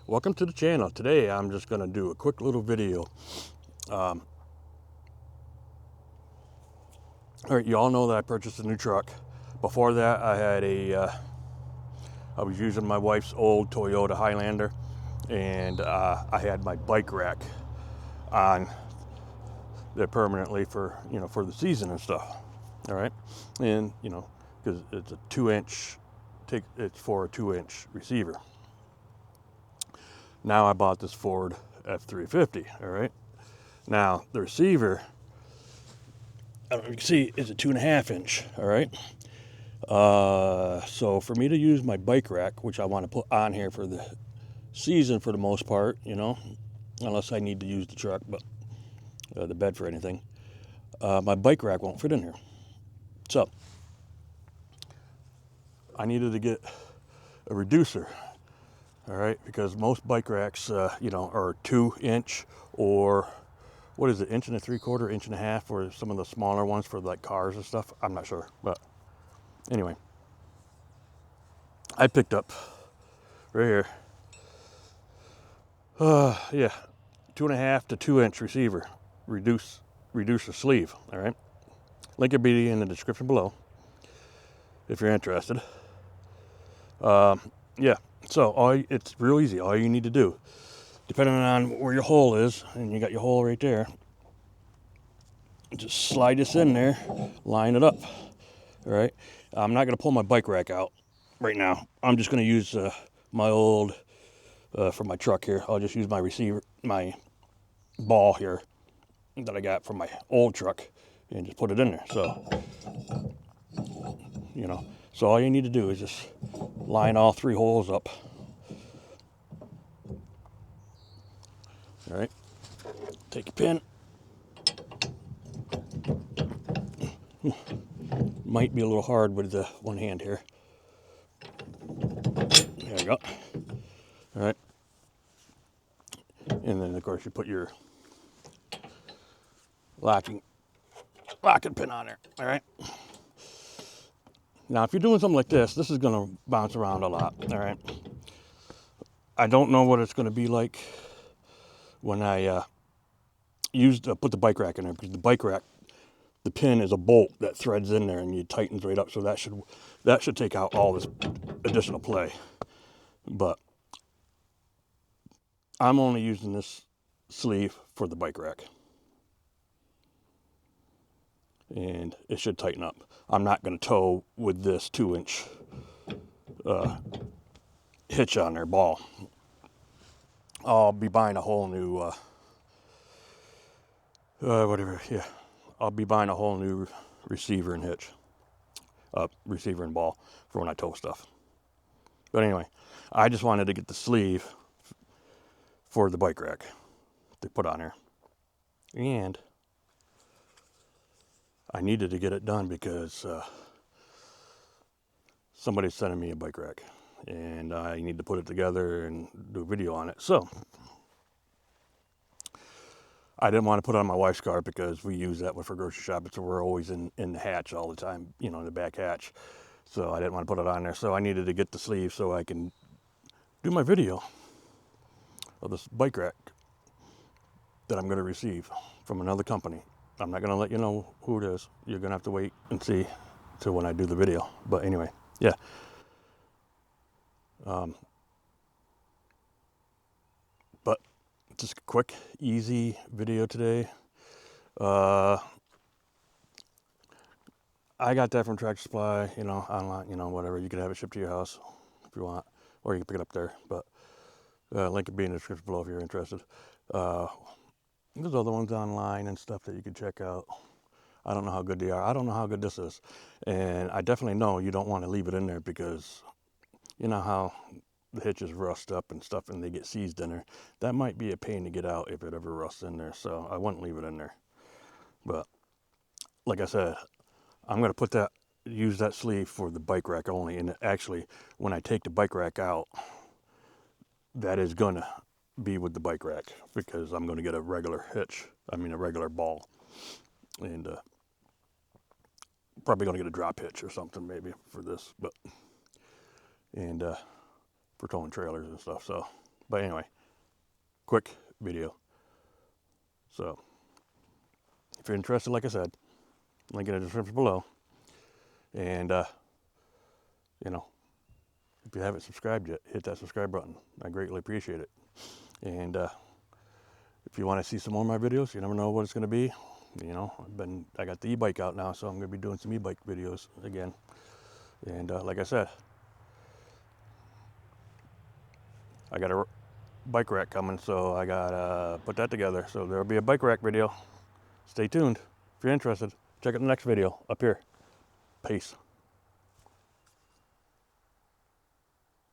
Welcome to the channel. Today I'm just going to do a quick little video. All right, you all know that I purchased a new truck. Before that, I was using my wife's old Toyota Highlander, and I had my bike rack on there permanently for the season and stuff. All right, and because it's a 2-inch, it's for a 2-inch receiver. Now I bought this Ford F350. All right, now the receiver, I don't know if you can see, is a 2.5 inch. All right. So for me to use my bike rack, which I want to put on here for the season for the most part, unless I need to use the truck, but the bed for anything, my bike rack won't fit in here. So I needed to get a reducer. All right, because most bike racks, are 2-inch or what is it, 1.75 inches, 1.5 inches, or some of the smaller ones for like cars and stuff. I'm not sure, but anyway, I picked up right here, 2.5 to 2-inch receiver, reducer sleeve. All right, link will be in the description below if you're interested. Yeah, so it's real easy. All you need to do, depending on where your hole is, and you got your hole right there, just slide this in there, line it up. All right, I'm not going to pull my bike rack out right now. I'm just going to use my old, for my truck here, I'll just use my receiver, my ball here that I got from my old truck, and just put it in there. So all you need to do is just line all 3 holes up. All right, take your pin. Might be a little hard with the one hand here. There you go. All right, and then of course you put your locking pin on there. All right. Now, if you're doing something like this is going to bounce around a lot. All right. I don't know what it's going to be like when I put the bike rack in there, because the bike rack, the pin is a bolt that threads in there and it tightens right up. So that should take out all this additional play. But I'm only using this sleeve for the bike rack, and it should tighten up. I'm not going to tow with this 2-inch hitch on their ball. I'll be buying a whole new I'll be buying a whole new receiver and hitch, receiver and ball for when I tow stuff. But anyway, I just wanted to get the sleeve for the bike rack to put on here, and I needed to get it done because somebody's sending me a bike rack, and I need to put it together and do a video on it. So I didn't want to put it on my wife's car because we use that for grocery shopping, so we're always in the hatch all the time, in the back hatch. So I didn't want to put it on there. So I needed to get the sleeve so I can do my video of this bike rack that I'm going to receive from another company. I'm not going to let you know who it is. You're going to have to wait and see till when I do the video. But anyway, yeah. But just a quick, easy video today. I got that from Tractor Supply, online, whatever. You can have it shipped to your house if you want, or you can pick it up there. But link will be in the description below if you're interested. There's other ones online and stuff that you can check out. I don't know how good they are. I don't know how good this is. And I definitely know you don't want to leave it in there, because you know how the hitches rust up and stuff and they get seized in there. That might be a pain to get out if it ever rusts in there. So I wouldn't leave it in there. But like I said, I'm going to use that sleeve for the bike rack only. And actually, when I take the bike rack out, that is going to be with the bike rack, because I'm going to get a regular a regular ball. And probably going to get a drop hitch or something maybe for this, and for towing trailers and stuff. So But anyway, quick video. So if you're interested, like I said, link in the description below. And you know, if you haven't subscribed yet, hit that subscribe button. I greatly appreciate it. And if you want to see some more of my videos, you never know what it's going to be. You know, I got the e-bike out now, so I'm going to be doing some e-bike videos again. And like I said, I got a bike rack coming, so I got to put that together. So there'll be a bike rack video. Stay tuned. If you're interested, check out the next video up here. Peace.